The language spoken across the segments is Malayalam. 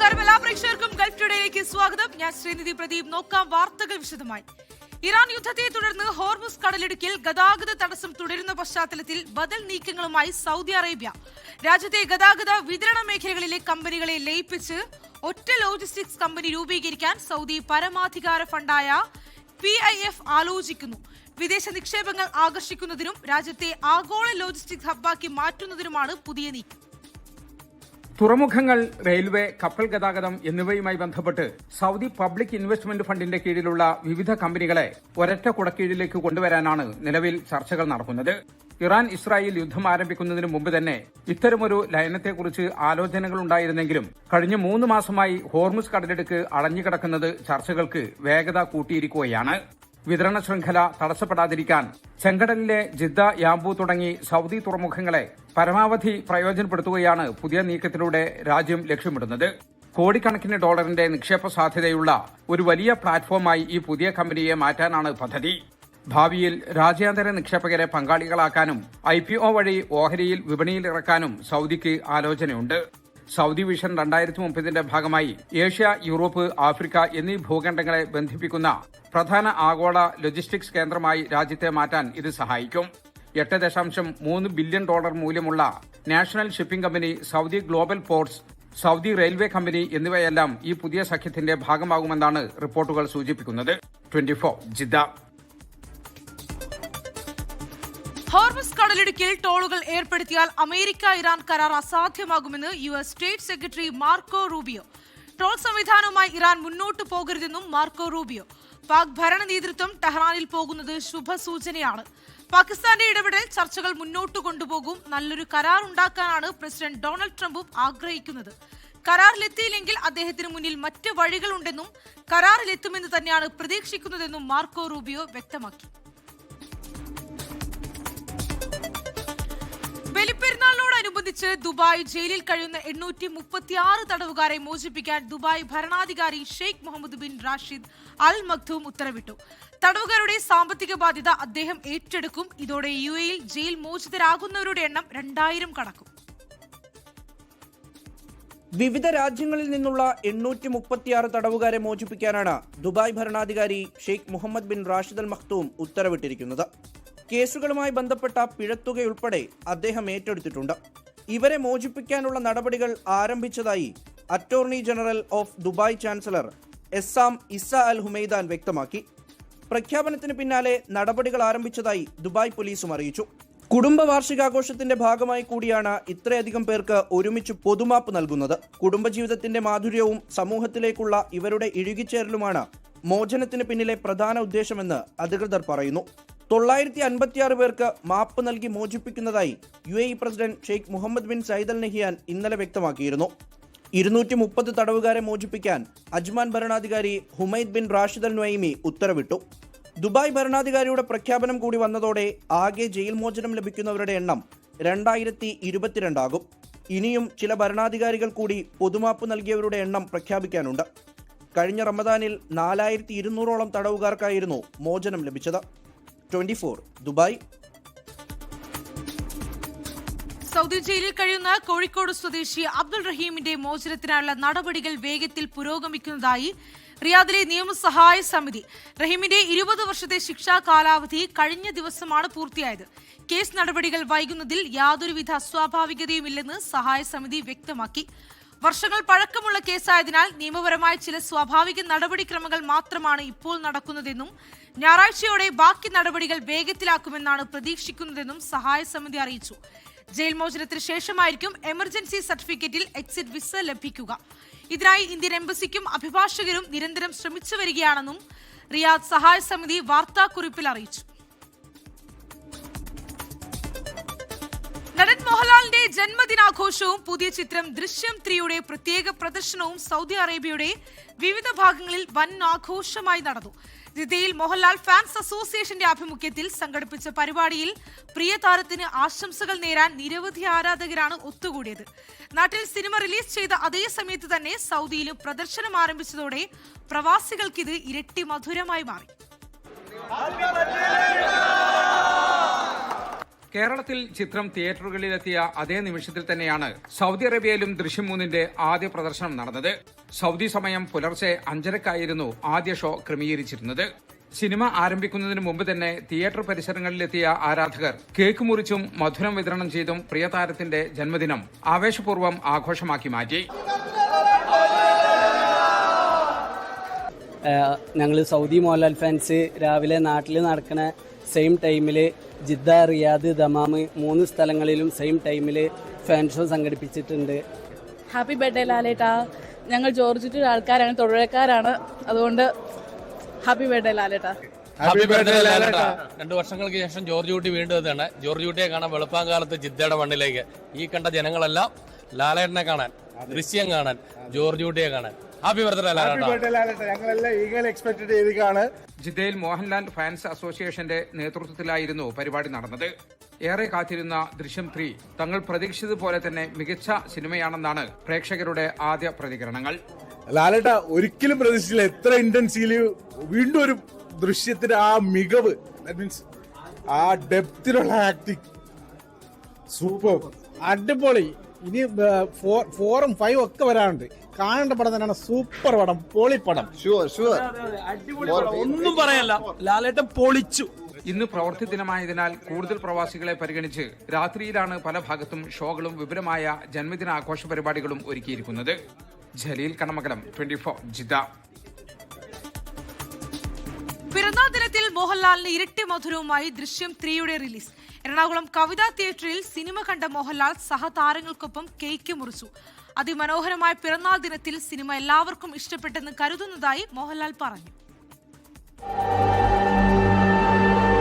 നമസ്കാരം, എല്ലാ പ്രേക്ഷകർക്കും ഗൾഫ് ടുഡേയിലേക്ക് സ്വാഗതം. ഞാൻ ശ്രീനിധി പ്രദീപ്. നോക്കാം വാർത്തകൾ വിശദമായി. ഇറാൻ യുദ്ധത്തെ തുടർന്ന് ഹോർമുസ് കടലിടുക്കിൽ ഗതാഗത തടസ്സം തുടരുന്ന പശ്ചാത്തലത്തിൽ ബദൽ നീക്കങ്ങളുമായി സൗദി അറേബ്യ രാജ്യത്തെ ഗതാഗത വിതരണ മേഖലകളിലെ കമ്പനികളെ ലയിപ്പിച്ച് ഒറ്റ ലോജിസ്റ്റിക്സ് കമ്പനി രൂപീകരിക്കാൻ സൗദി പരമാധികാര ഫണ്ടായ PIF ആലോചിക്കുന്നു. വിദേശ നിക്ഷേപങ്ങൾ ആകർഷിക്കുന്നതിനും രാജ്യത്തെ ആഗോള ലോജിസ്റ്റിക്സ് ഹബ്ബാക്കി മാറ്റുന്നതിനുമാണ് പുതിയ നീക്കം. തുറമുഖങ്ങൾ, റെയിൽവേ, കപ്പൽ ഗതാഗതം എന്നിവയുമായി ബന്ധപ്പെട്ട് സൗദി പബ്ലിക് ഇൻവെസ്റ്റ്മെന്റ് ഫണ്ടിന്റെ കീഴിലുള്ള വിവിധ കമ്പനികളെ ഒരൊറ്റ കുടക്കീഴിലേക്ക് കൊണ്ടുവരാനാണ് നിലവിൽ ചർച്ചകൾ നടക്കുന്നത്. ഇറാൻ ഇസ്രായേൽ യുദ്ധം ആരംഭിക്കുന്നതിന് മുമ്പ് തന്നെ ഇത്തരമൊരു ലയനത്തെക്കുറിച്ച് ആലോചനകളുണ്ടായിരുന്നെങ്കിലും കഴിഞ്ഞ 3 മാസമായി ഹോർമുസ് കടലിടുക്ക് അടഞ്ഞുകിടക്കുന്നത് ചർച്ചകൾക്ക് വേഗത കൂട്ടിയിരിക്കുകയാണ്. വിതരണ ശൃംഖല തടസ്സപ്പെടാതിരിക്കാൻ ചെങ്കടലിലെ ജിദ്ദ, യാംബു തുടങ്ങി സൗദി തുറമുഖങ്ങളെ പരമാവധി പ്രയോജനപ്പെടുത്തുകയാണ് പുതിയ നീക്കത്തിലൂടെ രാജ്യം ലക്ഷ്യമിടുന്നത്. കോടിക്കണക്കിന് ഡോളറിന്റെ നിക്ഷേപ സാധ്യതയുള്ള ഒരു വലിയ പ്ലാറ്റ്ഫോമായി ഈ പുതിയ കമ്പനിയെ മാറ്റാനാണ് പദ്ധതി. ഭാവിയിൽ രാജ്യാന്തര നിക്ഷേപകരെ പങ്കാളികളാക്കാനും IPO വഴി ഓഹരിയിൽ വിപണിയിൽ ഇറക്കാനും സൗദിക്ക് ആലോചനയുണ്ട്. സൗദി വിഷൻ 2030 ഭാഗമായി ഏഷ്യ, യൂറോപ്പ്, ആഫ്രിക്ക എന്നീ ഭൂഖണ്ഡങ്ങളെ ബന്ധിപ്പിക്കുന്ന പ്രധാന ആഗോള ലോജിസ്റ്റിക്സ് കേന്ദ്രമായി രാജ്യത്തെ മാറ്റാൻ ഇത് സഹായിക്കും. $8.3 ബില്യൺ മൂല്യമുള്ള national shipping company, Saudi global ports, Saudi railway company എന്നിവയെല്ലാം ഈ പുതിയ സഖ്യത്തിന്റെ ഭാഗമാകുമെന്നാണ് റിപ്പോർട്ടുകൾ സൂചിപ്പിക്കുന്നത്. 24 ജിദ്ദ. ഹോർമുസ് കടലിടുക്കിൽ ടോളുകൾ ഏർപ്പെടുത്തിയാൽ അമേരിക്ക ഇറാൻ കരാർ അസാധ്യമാകുമെന്ന് US state secretary Marco Rubio. Toll സംവിധാനവുമായി ഇറാൻ മുന്നോട്ടു പോകരുതെന്നും മാർക്കോ റൂബിയോ. പാക് ഭരണ നേതൃത്വം ടെഹ്റാനിൽ പോകുന്നത് ശുഭസൂചനയാണ്. പാകിസ്ഥാന്റെ ഇടപെടൽ ചർച്ചകൾ മുന്നോട്ട് കൊണ്ടുപോകും. നല്ലൊരു കരാർ ഉണ്ടാക്കാനാണ് പ്രസിഡന്റ് ഡൊണാൾഡ് ട്രംപും ആഗ്രഹിക്കുന്നത്. കരാറിലെത്തിയില്ലെങ്കിൽ അദ്ദേഹത്തിന് മുന്നിൽ മറ്റ് വഴികളുണ്ടെന്നും കരാറിലെത്തുമെന്ന് തന്നെയാണ് പ്രതീക്ഷിക്കുന്നതെന്നും മാർക്കോ റൂബിയോ വ്യക്തമാക്കി. ബലിപ്പെരുന്നാളിനോടനുബന്ധിച്ച് ദുബായ് ജയിലിൽ കഴിയുന്ന 836 തടവുകാരെ മോചിപ്പിക്കാൻ ദുബായ് ഭരണാധികാരി Sheikh Mohammed bin Rashid Al Maktoum ഉത്തരവിട്ടു. തടവുകാരുടെ സാമ്പത്തിക ബാധ്യത അദ്ദേഹം ഏറ്റെടുക്കും. ഇതോടെ UAE-യിൽ ജയിൽ മോചിതരാകുന്നവരുടെ എണ്ണം 2000 കടക്കും. വിവിധ രാജ്യങ്ങളിൽ നിന്നുള്ള 836 തടവുകാരെ മോചിപ്പിക്കാനാണ് ദുബായ് ഭരണാധികാരി Sheikh Mohammed bin Rashid Al Maktoum ഉത്തരവിട്ടിരിക്കുന്നത്. കേസുകളുമായി ബന്ധപ്പെട്ട പിഴത്തുകയുൾപ്പെടെ അദ്ദേഹം ഏറ്റെടുത്തിട്ടുണ്ട്. ഇവരെ മോചിപ്പിക്കാനുള്ള നടപടികൾ ആരംഭിച്ചതായി attorney general of Dubai chancellor Essam Issa Al Humaidan വ്യക്തമാക്കി. പ്രഖ്യാപനത്തിന് പിന്നാലെ നടപടികൾ ആരംഭിച്ചതായി ദുബായ് പോലീസും അറിയിച്ചു. കുടുംബ വാർഷികാഘോഷത്തിന്റെ ഭാഗമായി കൂടിയാണ് ഇത്രയധികം പേർക്ക് ഒരുമിച്ച് പൊതുമാപ്പ് നൽകുന്നത്. കുടുംബജീവിതത്തിന്റെ മാധുര്യവും സമൂഹത്തിലേക്കുള്ള ഇവരുടെ ഇഴുകിച്ചേരലുമാണ് മോചനത്തിന് പിന്നിലെ പ്രധാന ഉദ്ദേശമെന്ന് അധികൃതർ പറയുന്നു. 956 പേർക്ക് മാപ്പ് നൽകി മോചിപ്പിക്കുന്നതായി UAE president Sheikh Mohammed bin Zayed Al Nahyan ഇന്നലെ വ്യക്തമാക്കിയിരുന്നു. 230 തടവുകാരെ മോചിപ്പിക്കാൻ അജ്മാൻ ഭരണാധികാരി Humaid bin Rashid Al Nuaimi ഉത്തരവിട്ടു. ദുബായ് ഭരണാധികാരിയുടെ പ്രഖ്യാപനം കൂടി വന്നതോടെ ആകെ ജയിൽ മോചനം ലഭിക്കുന്നവരുടെ എണ്ണം 2022 ആകും. ഇനിയും ചില ഭരണാധികാരികൾ കൂടി പൊതുമാപ്പ് നൽകിയവരുടെ എണ്ണം പ്രഖ്യാപിക്കാനുണ്ട്. കഴിഞ്ഞ റമദാനിൽ 4200ഓളം തടവുകാർക്കായിരുന്നു മോചനം ലഭിച്ചത്. 24 ദുബായ്. സൗദി ജയിലിൽ കഴിയുന്ന കോഴിക്കോട് സ്വദേശി അബ്ദുൾ റഹീമിന്റെ മോചനത്തിനായുള്ള നടപടികൾ വേഗത്തിൽ പുരോഗമിക്കുന്നതായി റിയാദിലെ നിയമസഹായ സമിതി. റഹീമിന്റെ 20 വർഷത്തെ ശിക്ഷാ കാലാവധി കഴിഞ്ഞ ദിവസമാണ് പൂർത്തിയായത്. കേസ് നടപടികൾ വൈകുന്നതിൽ യാതൊരുവിധ അസ്വാഭാവികതയുമില്ലെന്ന് സഹായ സമിതി വ്യക്തമാക്കി. വർഷങ്ങൾ പഴക്കമുള്ള കേസായതിനാൽ നിയമപരമായ ചില സ്വാഭാവിക നടപടിക്രമങ്ങൾ മാത്രമാണ് ഇപ്പോൾ നടക്കുന്നതെന്നും ഞായറാഴ്ചയോടെ ബാക്കി നടപടികൾ വേഗത്തിലാക്കുമെന്നാണ് പ്രതീക്ഷിക്കുന്നതെന്നും സഹായ സമിതി അറിയിച്ചു. ജയിൽ മോചനത്തിന് ശേഷമായിരിക്കും എമർജൻസി സർട്ടിഫിക്കറ്റിൽ എക്സിറ്റ് വിസ ലഭിക്കുക. ഇതിനായി ഇന്ത്യൻ എംബസിക്കും അഭിഭാഷകരും നിരന്തരം ശ്രമിച്ചു വരികയാണെന്നും റിയാദ് സഹായ സമിതി വാർത്താക്കുറിപ്പിൽ അറിയിച്ചു. നടൻ മോഹൻലാലിന്റെ ജന്മദിനാഘോഷവും പുതിയ ചിത്രം ദൃശ്യം 3യുടെ പ്രത്യേക പ്രദർശനവും സൗദി അറേബ്യയുടെ വിവിധ ഭാഗങ്ങളിൽ വൻ ആഘോഷമായി നടന്നു. ജിദ്ദയിൽ മോഹൻലാൽ ഫാൻസ് അസോസിയേഷന്റെ ആഭിമുഖ്യത്തിൽ സംഘടിപ്പിച്ച പരിപാടിയിൽ പ്രിയ താരത്തിന് ആശംസകൾ നേരാൻ നിരവധി ആരാധകരാണ് ഒത്തുകൂടിയത്. നാട്ടിൽ സിനിമ റിലീസ് ചെയ്ത അതേ സമയത്ത് തന്നെ സൗദിയിലും പ്രദർശനം ആരംഭിച്ചതോടെ പ്രവാസികൾക്കിത് ഇരട്ടി മധുരമായി മാറി. കേരളത്തിൽ ചിത്രം തിയേറ്ററുകളിലെത്തിയ അതേ നിമിഷത്തിൽ തന്നെയാണ് സൗദി അറേബ്യയിലും ദൃശ്യം 3ന്റെ ആദ്യ പ്രദർശനം നടന്നത്. സൗദി സമയം പുലർച്ചെ 5:30-ക്കായിരുന്നു ആദ്യ ഷോ ക്രമീകരിച്ചിരുന്നത്. സിനിമ ആരംഭിക്കുന്നതിന് മുമ്പ് തന്നെ തിയേറ്റർ പരിസരങ്ങളിലെത്തിയ ആരാധകർ കേക്ക് മുറിച്ചും മധുരം വിതരണം ചെയ്തും പ്രിയതാരത്തിന്റെ ജന്മദിനം ആവേശപൂർവ്വം ആഘോഷമാക്കി മാറ്റി. ഞങ്ങൾ സൗദി മോഹൻലാൽ ഫാൻസ് രാവിലെ നാട്ടിൽ നടക്കുന്ന സെയിം ടൈമിൽ ജിദ്ദ, റിയാദ്, ദമാമ് 3 സ്ഥലങ്ങളിലും സെയിം ടൈമിൽ ഫാൻ ഷോ സംഘടിപ്പിച്ചിട്ടുണ്ട്. ഹാപ്പി ബർത്ത്ഡേ ലാലേട്ടാ. ഞങ്ങൾ ജോർജുട്ടിയുടെ ആൾക്കാരാണ്, തൊഴിൽക്കാരാണ്. അതുകൊണ്ട് ഹാപ്പി ബർത്ത്ഡേ ലാലേട്ടാ. ഹാപ്പി ബർത്ത്ഡേ ലാലേട്ടാ. 2 വർഷങ്ങൾക്ക് ശേഷം ജോർജ് കുട്ടി വീണ്ടും എത്തുകയാണ്. ജോർജ് കുട്ടിയെ കാണാൻ വെളുപ്പാങ്കാലത്ത് ജിദ്ദയുടെ മണ്ണിലേക്ക് ഈ കണ്ട ജനങ്ങളെല്ലാം ലാലേട്ടനെ കാണാൻ, ദൃശ്യം കാണാൻ, ജോർജ് കുട്ടിയെ കാണാൻ. ഹാപ്പി ബർത്ത്ഡേ ലാലേട്ടാ. ഞങ്ങളെല്ലാം ഈഗൽ എക്സ്പെക്ട് ചെയ്തിട്ടാണ്. ജിദ്ദയിൽ മോഹൻലാൽ ഫാൻസ് അസോസിയേഷന്റെ നേതൃത്വത്തിലായിരുന്നു പരിപാടി നടന്നത്. ഏറെ കാത്തിരുന്ന ദൃശ്യം 3 തങ്ങൾ പ്രതീക്ഷിച്ചതുപോലെ തന്നെ മികച്ച സിനിമയാണെന്നാണ് പ്രേക്ഷകരുടെ ആദ്യ പ്രതികരണങ്ങൾ. ലാലേട്ട ഒരിക്കലും പ്രതീക്ഷിച്ചില്ല എത്ര ഇന്റൻസീലി വീണ്ടും ഒരു ദൃശ്യത്തിന്റെ ആ മികവ്, മീൻസ് ആ ഡെപ്തിലുള്ള ആക്ടിങ് സൂപ്പർ, അടിപൊളി. ഇനി 4ഉം 5ഉം ഒക്കെ വരാനുണ്ട്. കാണേണ്ട പടം തന്നെയാണ്. സൂപ്പർ പടം, പൊളിപ്പടം. ഒന്നും പറയല്ല, ലാലേട്ടൻ പൊളിച്ചു. ഇന്ന് പ്രവൃത്തി ദിനമായതിനാൽ കൂടുതൽ പ്രവാസികളെ പരിഗണിച്ച് രാത്രിയിലാണ് പല ഭാഗത്തും ഷോകളും വിപുലമായ ജന്മദിന ആഘോഷ പരിപാടികളും ഒരുക്കിയിരിക്കുന്നത്. ജലീൽ കണമകലം, 24 ജിദ്ദ. പിറന്നാൾ ദിനത്തിൽ മോഹൻലാലിന് ഇരട്ടി മധുരവുമായി ദൃശ്യം 3യുടെ റിലീസ്. എറണാകുളം കവിതാ തിയേറ്ററിൽ സിനിമ കണ്ട മോഹൻലാൽ സഹതാരങ്ങൾക്കൊപ്പം കേക്ക് മുറിച്ചു. അതിമനോഹരമായ പിറന്നാൾ ദിനത്തിൽ സിനിമ എല്ലാവർക്കും ഇഷ്ടപ്പെട്ടെന്ന് കരുതുന്നതായി മോഹൻലാൽ പറഞ്ഞു.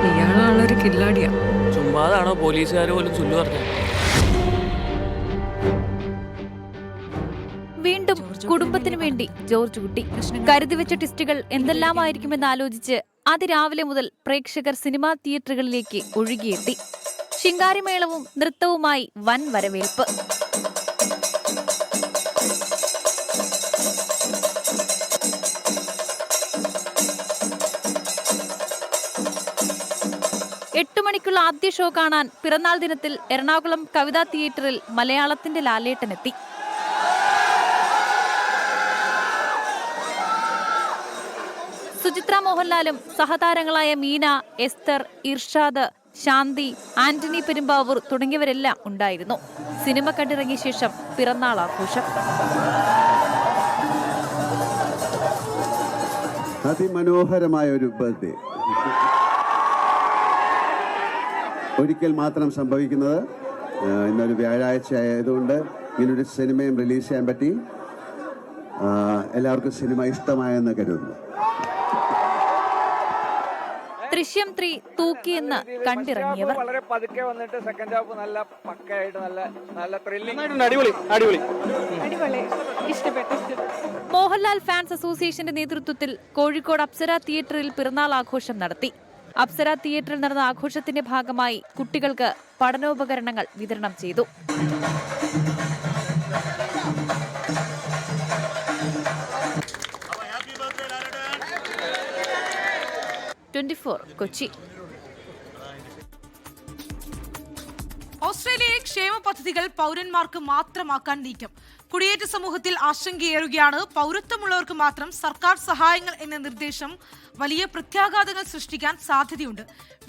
ഇയാളാളൊരു കില്ലാടിയാ. ചുമ്മാതാണോ പോലീസുകാർ പോലും ചൊല്ലു പറഞ്ഞു. വീണ്ടും കുടുംബത്തിന് വേണ്ടി ജോർജ് കുട്ടി കരുതി വെച്ച ടിസ്റ്റുകൾ എന്തെല്ലാമായിരിക്കുമെന്ന് ആലോചിച്ച് അതിരാവിലെ മുതൽ പ്രേക്ഷകർ സിനിമാ തിയേറ്ററുകളിലേക്ക് ഒഴുകിയെത്തി. ശിങ്കാരിമേളവും നൃത്തവുമായി വൻ വരവേൽപ്പ്. എട്ട് മണിക്കുള്ള ആദ്യ ഷോ കാണാൻ പിറന്നാൾ ദിനത്തിൽ എറണാകുളം കവിതാ തിയേറ്ററിൽ മലയാളത്തിന്റെ ലാലേട്ടനെത്തി. സുചിത്ര മോഹൻലാലും സഹതാരങ്ങളായ മീന, എസ്തർ, ഇർഷാദ്, ശാന്തി, ആന്റണി പെരുമ്പാവൂർ തുടങ്ങിയവരെല്ലാം ഉണ്ടായിരുന്നു. സിനിമ കണ്ടിറങ്ങിയ ശേഷം പിറന്നാൾ ആഘോഷം. അതിമനോഹരമായ ഒരു ബർത്ത്ഡേ ഒരിക്കൽ മാത്രം സംഭവിക്കുന്നത്. ഇന്നൊരു വ്യാഴാഴ്ച ആയതുകൊണ്ട് ഇങ്ങനൊരു സിനിമയും റിലീസ് ചെയ്യാൻ പറ്റി. എല്ലാവർക്കും സിനിമ ഇഷ്ടമായെന്ന് കരുതുന്നു. ദൃശ്യം 3 തൂക്കിയെന്ന് കണ്ടിറങ്ങിയവർ. വളരെ പതുക്കെ വന്നിട്ട് സെക്കൻഡ് ഹാഫ് നല്ല പക്കയായിട്ട് നല്ല ത്രില്ലിംഗ്. അടിപൊളി, ഇഷ്ടപ്പെട്ടു. മോഹൻലാൽ ഫാൻസ് അസോസിയേഷന്റെ നേതൃത്വത്തിൽ കോഴിക്കോട് അപ്സര തിയേറ്ററിൽ പിറന്നാൾ ആഘോഷം നടത്തി. അപ്സര തിയേറ്ററിൽ നടന്ന ആഘോഷത്തിന്റെ ഭാഗമായി കുട്ടികൾക്ക് പഠനോപകരണങ്ങൾ വിതരണം ചെയ്തു. കൊച്ചി. ഓസ്ട്രേലിയയിലെ ക്ഷേമ പദ്ധതികൾ പൗരന്മാർക്ക് മാത്രമാക്കാൻ നീക്കം. കുടിയേറ്റ സമൂഹത്തിൽ ആശങ്കയേറുകയാണ്. പൗരത്വമുള്ളവർക്ക് മാത്രം സർക്കാർ സഹായങ്ങൾ എന്ന നിർദ്ദേശം വലിയ പ്രത്യാഘാതങ്ങൾ സൃഷ്ടിക്കാൻ സാധ്യതയുണ്ട്.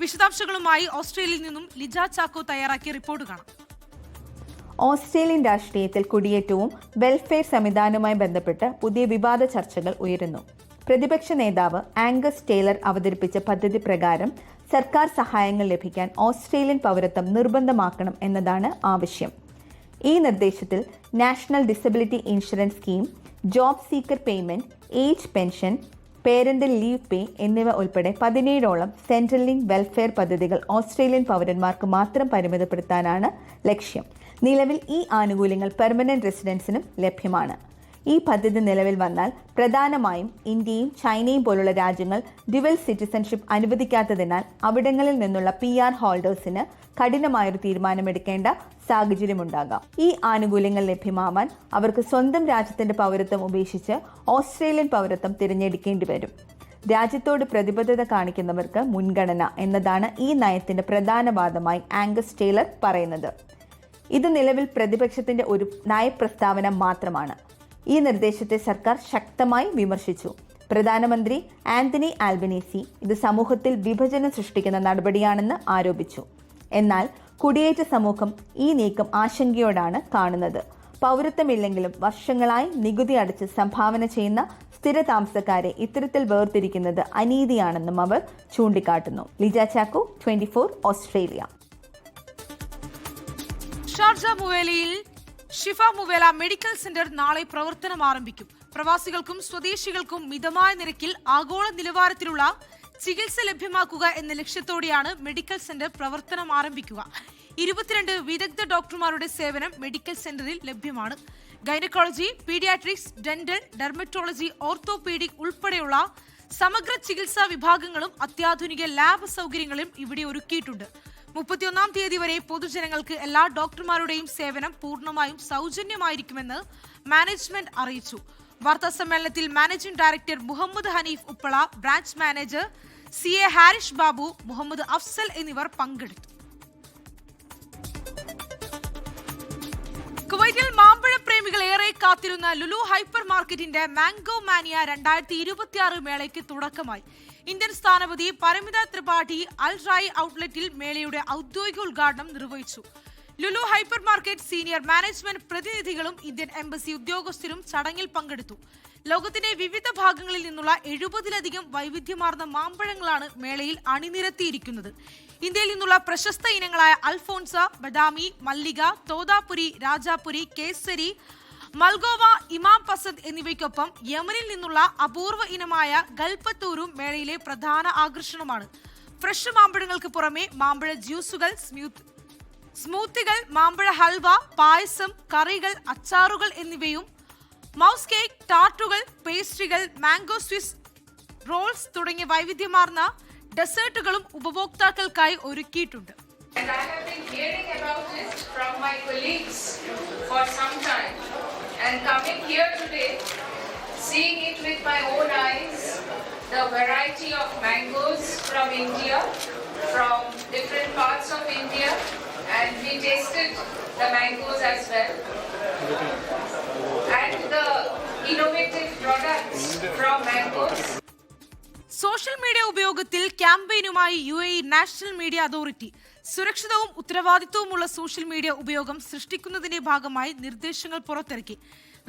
വിശദാംശങ്ങളുമായി ഓസ്ട്രേലിയയിൽ നിന്നും ലിജ ചാക്കോ തയ്യാറാക്കിയ റിപ്പോർട്ട് കാണാം. ഓസ്ട്രേലിയൻ രാഷ്ട്രീയത്തിൽ കുടിയേറ്റവും വെൽഫെയർ സംവിധാനവുമായി ബന്ധപ്പെട്ട് പുതിയ വിവാദ ചർച്ചകൾ ഉയരുന്നു. പ്രതിപക്ഷ നേതാവ് ആംഗസ് ടേലർ അവതരിപ്പിച്ച പദ്ധതി പ്രകാരം സർക്കാർ സഹായങ്ങൾ ലഭിക്കാൻ ഓസ്ട്രേലിയൻ പൗരത്വം നിർബന്ധമാക്കണം എന്നതാണ് ആവശ്യം. ഈ നിർദ്ദേശത്തിൽ national disability insurance scheme, job seeker payment, age pension, parental leave pay എന്നിവ ഉൾപ്പെടെ 17ഓളം സെൻട്രൽ ലിങ്ക് വെൽഫെയർ പദ്ധതികൾ ഓസ്ട്രേലിയൻ പൗരന്മാർക്ക് മാത്രം പരിമിതപ്പെടുത്താനാണ് ലക്ഷ്യം. നിലവിൽ ഈ ആനുകൂല്യങ്ങൾ പെർമനന്റ് റെസിഡൻസിനും ലഭ്യമാണ്. ഈ പദ്ധതി നിലവിൽ വന്നാൽ പ്രധാനമായും ഇന്ത്യയും ചൈനയും പോലുള്ള രാജ്യങ്ങൾ ഡ്യുവൽ സിറ്റിസൺഷിപ്പ് അനുവദിക്കാത്തതിനാൽ അവിടങ്ങളിൽ നിന്നുള്ള PR ഹോൾഡേഴ്സിന് കഠിനമായൊരു തീരുമാനമെടുക്കേണ്ട സാഹചര്യമുണ്ടാകാം. ഈ ആനുകൂല്യങ്ങൾ ലഭ്യമാവാൻ അവർക്ക് സ്വന്തം രാജ്യത്തിന്റെ പൗരത്വം ഉപേക്ഷിച്ച് ഓസ്ട്രേലിയൻ പൗരത്വം തിരഞ്ഞെടുക്കേണ്ടി വരും. രാജ്യത്തോട് പ്രതിബദ്ധത കാണിക്കുന്നവർക്ക് മുൻഗണന എന്നതാണ് ഈ നയത്തിന്റെ പ്രധാന വാദമായി ആംഗസ് ടൈലർ പറയുന്നത്. ഇത് നിലവിൽ പ്രതിപക്ഷത്തിന്റെ ഒരു നയപ്രസ്താവന മാത്രമാണ്. ഈ നിർദ്ദേശത്തെ സർക്കാർ ശക്തമായി വിമർശിച്ചു. പ്രധാനമന്ത്രി ആന്റണി ആൽബനീസി ഇത് സമൂഹത്തിൽ വിഭജനം സൃഷ്ടിക്കുന്ന നടപടിയാണെന്ന് ആരോപിച്ചു. എന്നാൽ കുടിയേറ്റ സമൂഹം ഈ നീക്കം ആശങ്കയോടാണ് കാണുന്നത്. പൗരത്വമില്ലെങ്കിലും വർഷങ്ങളായി നികുതി അടച്ച് സംഭാവന ചെയ്യുന്ന സ്ഥിര താമസക്കാരെ ഇത്തരത്തിൽ വേർതിരിക്കുന്നത് അനീതിയാണെന്നും അവർ ചൂണ്ടിക്കാട്ടുന്നു. ലിജ ചാക്കോ, 24 ഓസ്ട്രേലിയ. ഷാർജ മുവേലയിൽ ഷിഫ മുവേല മെഡിക്കൽ സെന്റർ നാളെ പ്രവർത്തനം ആരംഭിക്കും. പ്രവാസികൾക്കും സ്വദേശികൾക്കും മിതമായ നിരക്കിൽ ആഗോള നിലവാരത്തിലുള്ള ചികിത്സ ലഭ്യമാക്കുക എന്ന ലക്ഷ്യത്തോടെയാണ് മെഡിക്കൽ സെന്റർ പ്രവർത്തനം ആരംഭിക്കുക. 22 വിദഗ്ധ ഡോക്ടർമാരുടെ സേവനം മെഡിക്കൽ സെന്ററിൽ ലഭ്യമാണ്. Gynaecology, paediatrics, dental, dermatology, orthopaedic ഉൾപ്പെടെയുള്ള സമഗ്ര ചികിത്സാ വിഭാഗങ്ങളും അത്യാധുനിക ലാബ് സൗകര്യങ്ങളും ഇവിടെ ഒരുക്കിയിട്ടുണ്ട്. 31-ാം തീയതി വരെ പൊതുജനങ്ങൾക്ക് എല്ലാ ഡോക്ടർമാരുടെയും സേവനം പൂർണ്ണമായും സൗജന്യമായിരിക്കുമെന്ന് മാനേജ്മെന്റ് അറിയിച്ചു. വാർത്താ സമ്മേളനത്തിൽ managing director Muhammad Haneef Uppala, branch manager CA Harish Babu, Muhammad Afsal എന്നിവർ പങ്കെടുത്തു. കുവൈറ്റിൽ മാമ്പഴ പ്രേമികൾ ഏറെ കാത്തിരുന്ന ലുലു ഹൈപ്പർ മാർക്കറ്റിന്റെ മാംഗോ മാനിയ 2026 മേളയ്ക്ക് തുടക്കമായി. ഇന്ത്യൻ സ്ഥാനപതി പരിമിത ത്രിപാഠി അൽ റായി ഔട്ട്ലെറ്റിൽ മേളയുടെ ഔദ്യോഗിക ഉദ്ഘാടനം നിർവഹിച്ചു. Lulu hyper market senior management പ്രതിനിധികളും ഇന്ത്യൻ എംബസി ഉദ്യോഗസ്ഥരും ചടങ്ങിൽ പങ്കെടുത്തു. ലോകത്തിന്റെ വിവിധ ഭാഗങ്ങളിൽ നിന്നുള്ള 70-ലധികം വൈവിധ്യമാർന്ന മാമ്പഴങ്ങളാണ് മേളയിൽ അണിനിരത്തിയിരിക്കുന്നത്. ഇന്ത്യയിൽ നിന്നുള്ള പ്രശസ്ത ഇനങ്ങളായ അൽഫോൺസ, ബദാമി, മല്ലിക, തോതാപുരി, രാജാപുരി, കേസരി, മൽഗോവ, ഇമാം പസന്ദ് എന്നിവയ്ക്കൊപ്പം യമനിൽ നിന്നുള്ള അപൂർവ ഇനമായ ഗൽപത്തൂരും മേളയിലെ പ്രധാന ആകർഷണമാണ്. ഫ്രഷ് മാമ്പഴങ്ങൾക്ക് പുറമെ മാമ്പഴ ജ്യൂസുകൾ, സ്മൂത്തികൾ, മാമ്പഴ ഹൽവ, പായസം, കറികൾ, അച്ചാറുകൾ എന്നിവയും മൗസ് കേക്ക്, ടാർട്ടുകൾ, പേസ്ട്രികൾ, മാംഗോ സ്വിസ് റോൾസ് തുടങ്ങിയ വൈവിധ്യമാർന്ന ഡെസേർട്ടുകളും ഉപഭോക്താക്കൾക്കായി ഒരുക്കിയിട്ടുണ്ട്. And coming here today, seeing it with my own eyes, the variety of mangoes from India, from different parts of India, and we tasted the mangoes as well. And the innovative products from mangoes. Social media ഉപയോഗത്തിൽ ക്യാമ്പയിനുമായി UAE നാഷണൽ മീഡിയ അതോറിറ്റി സുരക്ഷിതവും ഉത്തരവാദിത്വവുമുള്ള സോഷ്യൽ മീഡിയ ഉപയോഗം സൃഷ്ടിക്കുന്നതിന്റെ ഭാഗമായി നിർദ്ദേശങ്ങൾ പുറത്തിറക്കി.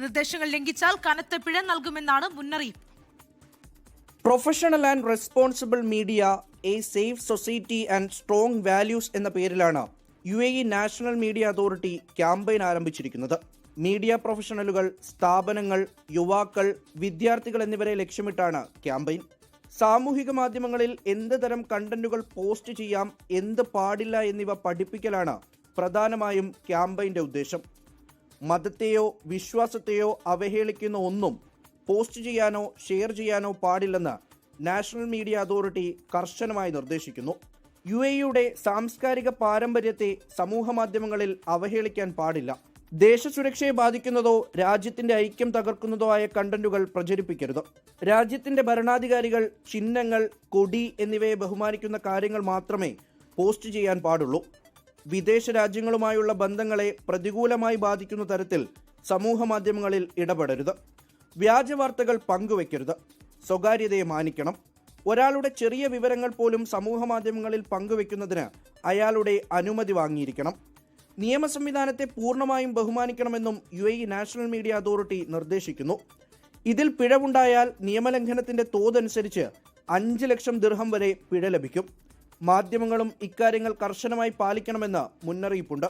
നിർദ്ദേശങ്ങൾ ലംഘിച്ചാൽ കനത്ത പിഴ നൽകുമെന്നാണ് മുന്നറിയിപ്പ്. Professional and responsible media, A safe society and strong values എന്ന പേരിലാണ് UAE national media authority campaign ആരംഭിച്ചിരിക്കുന്നത്. മീഡിയ പ്രൊഫഷണലുകൾ, സ്ഥാപനങ്ങൾ, യുവാക്കൾ, വിദ്യാർത്ഥികൾ എന്നിവരെ ലക്ഷ്യമിട്ടാണ് ക്യാമ്പയിൻ. സാമൂഹിക മാധ്യമങ്ങളിൽ എന്ത് തരം കണ്ടന്റുകൾ പോസ്റ്റ് ചെയ്യാം, എന്ത് പാടില്ല എന്നിവ പഠിപ്പിക്കലാണ് പ്രധാനമായും ക്യാമ്പയിൻ്റെ ഉദ്ദേശം. മതത്തെയോ വിശ്വാസത്തെയോ അവഹേളിക്കുന്ന ഒന്നും പോസ്റ്റ് ചെയ്യാനോ ഷെയർ ചെയ്യാനോ പാടില്ലെന്ന് നാഷണൽ മീഡിയ അതോറിറ്റി കർശനമായി നിർദ്ദേശിക്കുന്നു. UAEയുടെ സാംസ്കാരിക പാരമ്പര്യത്തെ സമൂഹ മാധ്യമങ്ങളിൽ അവഹേളിക്കാൻ പാടില്ല. ദേശസുരക്ഷയെ ബാധിക്കുന്നതോ രാജ്യത്തിന്റെ ഐക്യം തകർക്കുന്നതോ ആയ കണ്ടന്റുകൾ പ്രചരിപ്പിക്കരുത്. രാജ്യത്തിന്റെ ഭരണാധികാരികൾ, ചിഹ്നങ്ങൾ, കൊടി എന്നിവയെ ബഹുമാനിക്കുന്ന കാര്യങ്ങൾ മാത്രമേ പോസ്റ്റ് ചെയ്യാൻ പാടുള്ളൂ. വിദേശ രാജ്യങ്ങളുമായുള്ള ബന്ധങ്ങളെ പ്രതികൂലമായി ബാധിക്കുന്ന തരത്തിൽ സമൂഹ മാധ്യമങ്ങളിൽ ഇടപെടരുത്. വ്യാജ വാർത്തകൾ പങ്കുവെക്കരുത്. സ്വകാര്യതയെ മാനിക്കണം. ഒരാളുടെ ചെറിയ വിവരങ്ങൾ പോലും സമൂഹ മാധ്യമങ്ങളിൽ പങ്കുവെക്കുന്നതിന് അയാളുടെ അനുമതി വാങ്ങിയിരിക്കണം. നിയമ സംവിധാനത്തെ പൂർണ്ണമായും ബഹുമാനിക്കണമെന്നും UAE നാഷണൽ മീഡിയ അതോറിറ്റി നിർദ്ദേശിക്കുന്നു. ഇതിൽ പിഴവുണ്ടായാൽ നിയമലംഘനത്തിന്റെ തോതനുസരിച്ച് 5 ലക്ഷം ദിർഹം വരെ പിഴ ലഭിക്കും. മാധ്യമങ്ങളും ഇക്കാര്യങ്ങൾ കർശനമായി പാലിക്കണമെന്ന് മുന്നറിയിപ്പുണ്ട്.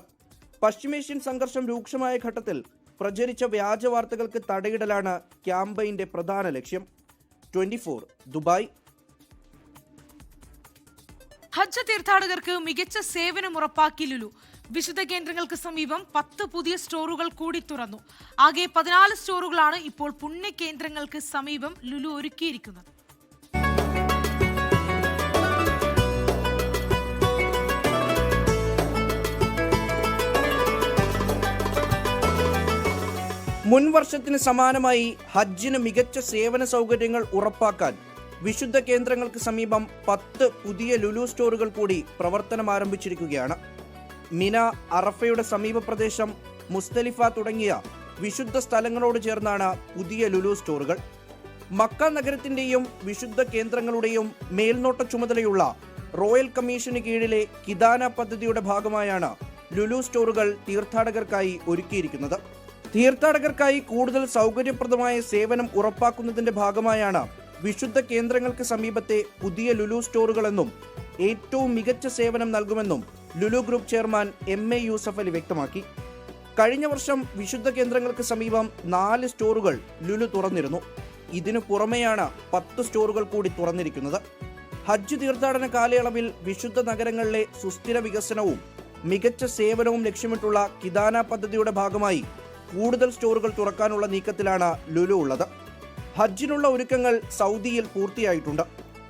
പശ്ചിമേഷ്യൻ സംഘർഷം രൂക്ഷമായ ഘട്ടത്തിൽ പ്രചരിച്ച വ്യാജ വാർത്തകൾക്ക് തടയിടലാണ് ക്യാമ്പയിന്റെ പ്രധാന ലക്ഷ്യം. 24 ദുബായ്. ഹജ്ജ് തീർത്ഥാടകർക്ക് മികച്ച സേവനം ഉറപ്പാക്കി ലുലു. വിശുദ്ധ കേന്ദ്രങ്ങൾക്ക് സമീപം 10 പുതിയ സ്റ്റോറുകൾ കൂടി തുറന്നു. ആകെ 14 സ്റ്റോറുകളാണ് ഇപ്പോൾ പുണ്യ കേന്ദ്രങ്ങൾക്ക് സമീപം ലുലു ഒരുക്കിയിരിക്കുന്നത്. മുൻ വർഷത്തിന് സമാനമായി ഹജ്ജിന് മികച്ച സേവന സൗകര്യങ്ങൾ ഉറപ്പാക്കാൻ വിശുദ്ധ കേന്ദ്രങ്ങൾക്ക് സമീപം 10 പുതിയ ലുലു സ്റ്റോറുകൾ കൂടി പ്രവർത്തനം ആരംഭിച്ചിരിക്കുകയാണ്. മിന, അറഫയുടെ സമീപ പ്രദേശം, മുസ്തലിഫ തുടങ്ങിയ വിശുദ്ധ സ്ഥലങ്ങളോട് ചേർന്നാണ് പുതിയ ലുലു സ്റ്റോറുകൾ. മക്ക നഗരത്തിന്റെയും വിശുദ്ധ കേന്ദ്രങ്ങളുടെയും മേൽനോട്ട ചുമതലയുള്ള റോയൽ കമ്മീഷന് കീഴിലെ കിദാന പദ്ധതിയുടെ ഭാഗമായാണ് ലുലു സ്റ്റോറുകൾ തീർത്ഥാടകർക്കായി ഒരുക്കിയിരിക്കുന്നത്. തീർത്ഥാടകർക്കായി കൂടുതൽ സൗകര്യപ്രദമായ സേവനം ഉറപ്പാക്കുന്നതിന്റെ ഭാഗമായാണ് വിശുദ്ധ കേന്ദ്രങ്ങൾക്ക് സമീപത്തെ പുതിയ ലുലു സ്റ്റോറുകളെന്നും ഏറ്റവും മികച്ച സേവനം നൽകുമെന്നും Lulu group chairman MA Yusuff Ali വ്യക്തമാക്കി. കഴിഞ്ഞ വർഷം വിശുദ്ധ കേന്ദ്രങ്ങൾക്ക് സമീപം 4 സ്റ്റോറുകൾ ലുലു തുറന്നിരുന്നു. ഇതിനു പുറമെയാണ് 10 സ്റ്റോറുകൾ കൂടി തുറന്നിരിക്കുന്നത്. ഹജ്ജ് തീർത്ഥാടന കാലയളവിൽ വിശുദ്ധ നഗരങ്ങളിലെ സുസ്ഥിര വികസനവും മികച്ച സേവനവും ലക്ഷ്യമിട്ടുള്ള കിദാന പദ്ധതിയുടെ ഭാഗമായി കൂടുതൽ സ്റ്റോറുകൾ തുറക്കാനുള്ള നീക്കത്തിലാണ് ലുലു ഉള്ളത്. ഹജ്ജിനുള്ള ഒരുക്കങ്ങൾ സൗദിയിൽ പൂർത്തിയായിട്ടുണ്ട്.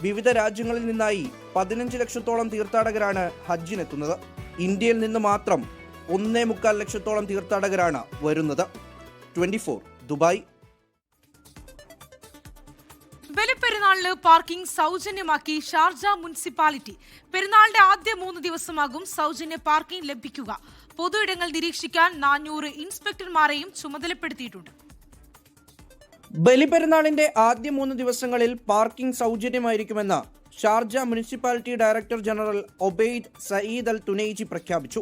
വിവിധ രാജ്യങ്ങളിൽ നിന്നായി 15 ലക്ഷത്തോളം തീർത്ഥാടകരാണ് ഹജ്ജിനെത്തുന്നത്. ഇന്ത്യയിൽ നിന്ന് മാത്രം 1.25 ലക്ഷത്തോളം തീർത്ഥാടകരാണ് വരുന്നത്. 24 ദുബായ്. ബലിപ്പെരുന്നാളിന് പാർക്കിംഗ് സൗജന്യമാക്കി ഷാർജ മുനിസിപ്പാലിറ്റി. പെരുന്നാളിന്റെ ആദ്യ 3 ദിവസമാകും സൗജന്യ പാർക്കിംഗ് ലഭിക്കുക. പൊതു ഇടങ്ങൾ നിരീക്ഷിക്കാൻ 400 ഇൻസ്പെക്ടർമാരെയും ചുമതലപ്പെടുത്തിയിട്ടുണ്ട്. ബലിപെരുന്നാളിന്റെ ആദ്യ 3 ദിവസങ്ങളിൽ പാർക്കിംഗ് സൗജന്യമായിരിക്കുമെന്ന് Sharjah municipality director general Obaid Saeed Al Tunaiji പ്രഖ്യാപിച്ചു.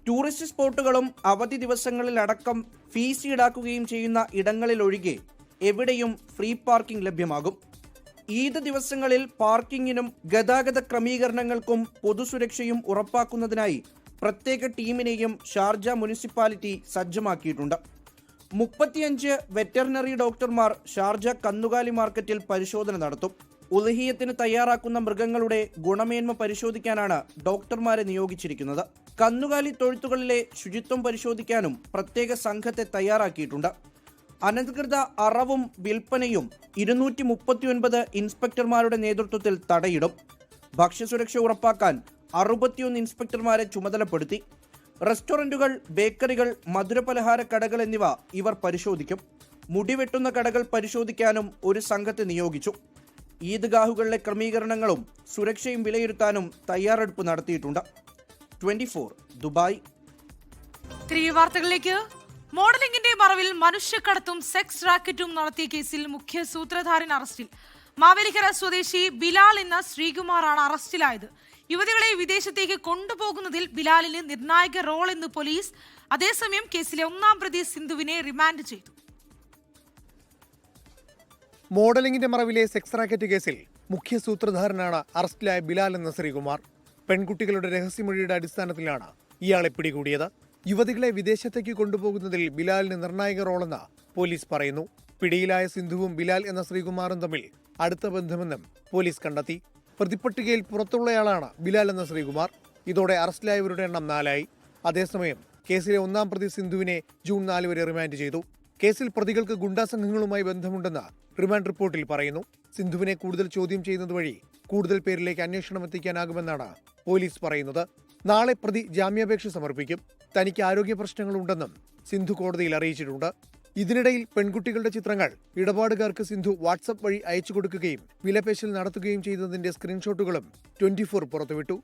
ടൂറിസ്റ്റ് സ്പോട്ടുകളും അവധി ദിവസങ്ങളിലടക്കം ഫീസ് ഈടാക്കുകയും ചെയ്യുന്ന ഇടങ്ങളിലൊഴികെ എവിടെയും ഫ്രീ പാർക്കിംഗ് ലഭ്യമാകും. ഈദ് ദിവസങ്ങളിൽ പാർക്കിങ്ങിനും ഗതാഗത ക്രമീകരണങ്ങൾക്കും പൊതുസുരക്ഷയും ഉറപ്പാക്കുന്നതിനായി പ്രത്യേക ടീമിനെയും ഷാർജ മുനിസിപ്പാലിറ്റി സജ്ജമാക്കിയിട്ടുണ്ട്. 35 വെറ്ററിനറി ഡോക്ടർമാർ ഷാർജ കന്നുകാലി മാർക്കറ്റിൽ പരിശോധന നടത്തും. ഉദ്ഹിയത്തിന് തയ്യാറാക്കുന്ന മൃഗങ്ങളുടെ ഗുണമേന്മ പരിശോധിക്കാനാണ് ഡോക്ടർമാരെ നിയോഗിച്ചിരിക്കുന്നത്. കന്നുകാലി തൊഴുത്തുകളിലെ ശുചിത്വം പരിശോധിക്കാനും പ്രത്യേക സംഘത്തെ തയ്യാറാക്കിയിട്ടുണ്ട്. അനധികൃത അറവും വിൽപ്പനയും 239 ഇൻസ്പെക്ടർമാരുടെ നേതൃത്വത്തിൽ തടയിടും. ഭക്ഷ്യസുരക്ഷ ഉറപ്പാക്കാൻ 61 ഇൻസ്പെക്ടർമാരെ ചുമതലപ്പെടുത്തി. റെസ്റ്റോറന്റുകൾ, ബേക്കറികൾ, മധുരപലഹാര കടകൾ എന്നിവ ഇവർ പരിശോധിക്കും. മുടിവെട്ടുന്ന കടകൾ പരിശോധിക്കാനും ഒരു സംഘത്തെ നിയോഗിച്ചു. ഈദ്ഗാഹുകളിലെ ക്രമീകരണങ്ങളും സുരക്ഷയും വിലയിരുത്താനും തയ്യാറെടുപ്പ് നടത്തിയിട്ടുണ്ട്. 24 ദുബായ്. തിരികെ വാർത്തകളിലേക്ക്. മോഡലിംഗിന്റെ മറവിൽ മനുഷ്യക്കടത്തും സെക്സ് റാക്കറ്റും നടത്തിയ കേസിൽ മുഖ്യ സൂത്രധാരൻ അറസ്റ്റിൽ. മാവേലിക്കര സ്വദേശി ബിലാൽ എന്ന ശ്രീകുമാറാണ് അറസ്റ്റിലായത്. യുവതികളെ വിദേശത്തേക്ക് കൊണ്ടുപോകുന്നതിൽ ബിലാലിന് നിർണായക റോൾ എന്ന് പോലീസ്. അതേസമയം കേസിലെ 1-ാം പ്രതി സിന്ധുവിനെ റിമാൻഡ് ചെയ്തു. മോഡലിംഗിന്റെ മറവിലെ സെക്സ് റാക്കറ്റ് കേസിൽ മുഖ്യ സൂത്രധാരനാണ് അറസ്റ്റിലായ ബിലാൽ എന്ന ശ്രീകുമാർ. പെൺകുട്ടികളുടെ രഹസ്യമൊഴിയുടെ അടിസ്ഥാനത്തിലാണ് ഇയാളെ പിടികൂടിയത്. യുവതികളെ വിദേശത്തേക്ക് കൊണ്ടുപോകുന്നതിൽ ബിലാലിന് നിർണായക റോളെന്ന് പോലീസ് പറയുന്നു. പിടിയിലായ സിന്ധുവും ബിലാൽ എന്ന ശ്രീകുമാറും തമ്മിൽ അടുത്ത ബന്ധമെന്നും പോലീസ് കണ്ടെത്തി. പ്രതിപ്പട്ടികയിൽ പുറത്തുള്ളയാളാണ് ബിലാൽ എന്ന ശ്രീകുമാർ. ഇതോടെ അറസ്റ്റിലായവരുടെ എണ്ണം 4ആയി. അതേസമയം കേസിലെ 1-ാം പ്രതി സിന്ധുവിനെ ജൂൺ 4 വരെ റിമാൻഡ് ചെയ്തു. കേസിൽ പ്രതികൾക്ക് ഗുണ്ടാ സംഘങ്ങളുമായി ബന്ധമുണ്ടെന്ന് റിമാൻഡ് റിപ്പോർട്ടിൽ പറയുന്നു. സിന്ധുവിനെ കൂടുതൽ ചോദ്യം ചെയ്യുന്നത് വഴി കൂടുതൽ പേരിലേക്ക് അന്വേഷണം എത്തിക്കാനാകുമെന്നാണ് പോലീസ് പറയുന്നത്. നാളെ പ്രതി ജാമ്യാപേക്ഷ സമർപ്പിക്കും. തനിക്ക് ആരോഗ്യ പ്രശ്നങ്ങളുണ്ടെന്നും സിന്ധു കോടതിയിൽ അറിയിച്ചിട്ടുണ്ട്. ഇതിനിടയിൽ പെൺകുട്ടികളുടെ ചിത്രങ്ങൾ ഇടപാടുകാർക്ക് സിന്ധു വാട്സ്ആപ്പ് വഴി അയച്ചു കൊടുക്കുകയും വിലപേശൽ നടത്തുകയും ചെയ്തതിന്റെ സ്ക്രീൻഷോട്ടുകളും 24 പുറത്തുവിട്ടു.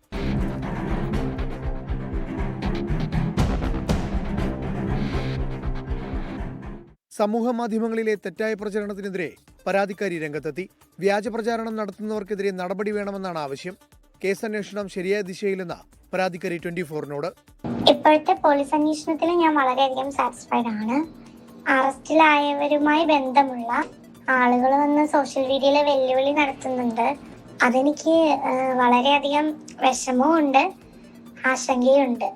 സമൂഹ മാധ്യമങ്ങളിലെ തെറ്റായ പ്രചരണത്തിനെതിരെ പരാതിക്കാരി രംഗത്തെത്തി. വ്യാജ പ്രചാരണം നടത്തുന്നവർക്കെതിരെ നടപടി വേണമെന്നാണ് ആവശ്യം. കേസന്വേഷണം ശരിയായ ദിശയിലെന്ന പരാതിക്കാരി 24നോട്. ഇപ്പോഴത്തെ പോലീസ് അന്വേഷണത്തിൽ ഞാൻ വളരെയധികം സാറ്റിസ്ഫൈഡ് ആണ്. അറസ്റ്റിലായവരുമായി ബന്ധമുള്ള ആളുകൾ വന്ന് സോഷ്യൽ മീഡിയയിലെ വെല്ലുവിളി നടത്തുന്നുണ്ട്. അതെനിക്ക് വളരെയധികം വിഷമവുമുണ്ട്, ആശങ്കയുണ്ട്.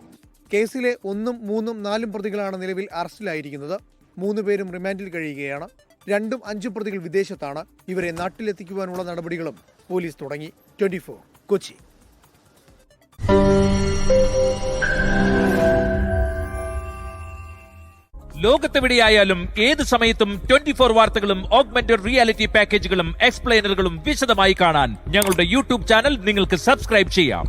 കേസിലെ 1, 3, 4 പ്രതികളാണ് നിലവിൽ അറസ്റ്റിലായിരിക്കുന്നത്. 3 പേരും റിമാൻഡിൽ കഴിയുകയാണ്. 2, 5 പ്രതികൾ വിദേശത്താണ്. ഇവരെ നാട്ടിലെത്തിക്കുവാനുള്ള നടപടികളും പോലീസ് തുടങ്ങി. 24 കൊച്ചി. ലോകത്തെവിടെയായാലും ഏത് സമയത്തും 24 വാർത്തകളും ഓഗ്മെന്റഡ് റിയാലിറ്റി പാക്കേജുകളും എക്സ്പ്ലെയിനറുകളും വിശദമായി കാണാൻ ഞങ്ങളുടെ യൂട്യൂബ് ചാനൽ നിങ്ങൾക്ക് സബ്സ്ക്രൈബ് ചെയ്യാം.